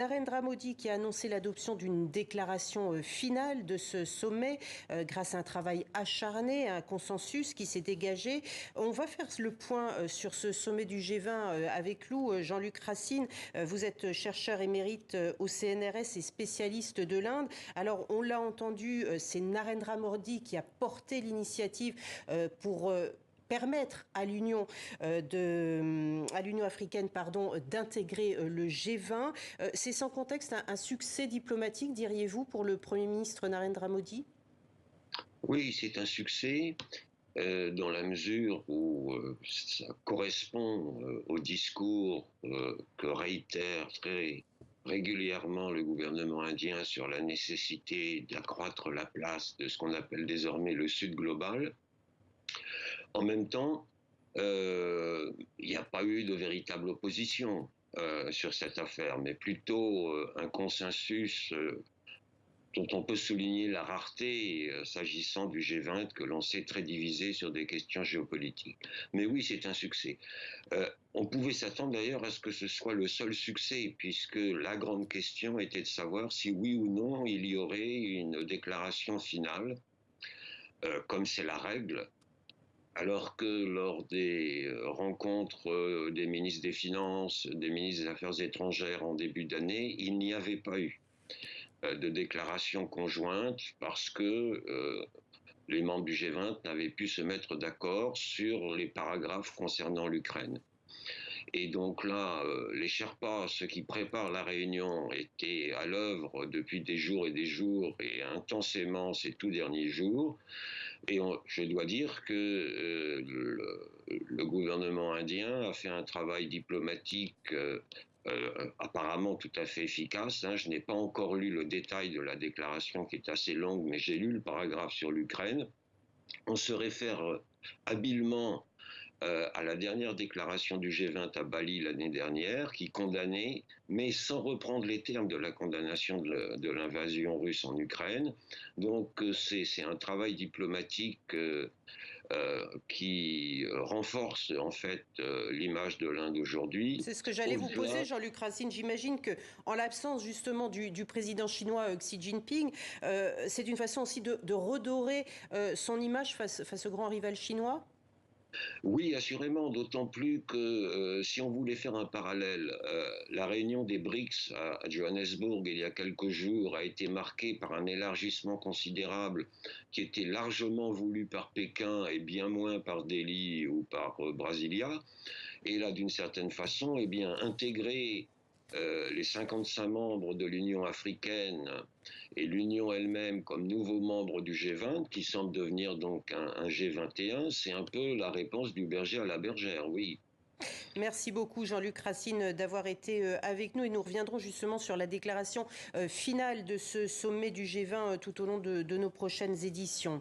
Narendra Modi qui a annoncé l'adoption d'une déclaration finale de ce sommet grâce à un travail acharné, un consensus qui s'est dégagé. On va faire le point sur ce sommet du G20 avec nous. Jean-Luc Racine, vous êtes chercheur émérite au CNRS et spécialiste de l'Inde. Alors on l'a entendu, c'est Narendra Modi qui a porté l'initiative pour permettre à l'Union africaine d'intégrer le G20. C'est sans contexte un succès diplomatique, diriez-vous, pour le Premier ministre Narendra Modi? Oui, c'est un succès dans la mesure où ça correspond au discours que réitère très régulièrement le gouvernement indien sur la nécessité d'accroître la place de ce qu'on appelle désormais le Sud global. En même temps, il n'y a pas eu de véritable opposition sur cette affaire, mais plutôt un consensus dont on peut souligner la rareté s'agissant du G20 que l'on sait très divisé sur des questions géopolitiques. Mais oui, c'est un succès. On pouvait s'attendre d'ailleurs à ce que ce soit le seul succès, puisque la grande question était de savoir si oui ou non il y aurait une déclaration finale, comme c'est la règle, alors que lors des rencontres des ministres des Finances, des ministres des Affaires étrangères en début d'année, il n'y avait pas eu de déclaration conjointe parce que les membres du G20 n'avaient pu se mettre d'accord sur les paragraphes concernant l'Ukraine. Et donc là, les Sherpas, ceux qui préparent la réunion, étaient à l'œuvre depuis des jours et intensément ces tout derniers jours. Et je dois dire que le gouvernement indien a fait un travail diplomatique apparemment tout à fait efficace. Je n'ai pas encore lu le détail de la déclaration qui est assez longue, mais j'ai lu le paragraphe sur l'Ukraine. On se réfère habilement à la dernière déclaration du G20 à Bali l'année dernière, qui condamnait, mais sans reprendre les termes de la condamnation de l'invasion russe en Ukraine. Donc c'est un travail diplomatique qui renforce en fait l'image de l'Inde aujourd'hui. C'est ce que j'allais vous poser, Jean-Luc Racine. J'imagine que, en l'absence justement du président chinois Xi Jinping, c'est une façon aussi de redorer son image face au grand rival chinois. Oui, assurément, d'autant plus que si on voulait faire un parallèle, la réunion des BRICS à Johannesburg il y a quelques jours a été marquée par un élargissement considérable qui était largement voulu par Pékin et bien moins par Delhi ou par Brasilia. Et là, d'une certaine façon, eh bien, intégrer les 55 membres de l'Union africaine et l'Union elle-même comme nouveaux membres du G20, qui semble devenir donc un G21, c'est un peu la réponse du berger à la bergère, oui. Merci beaucoup Jean-Luc Racine d'avoir été avec nous et nous reviendrons justement sur la déclaration finale de ce sommet du G20 tout au long de nos prochaines éditions.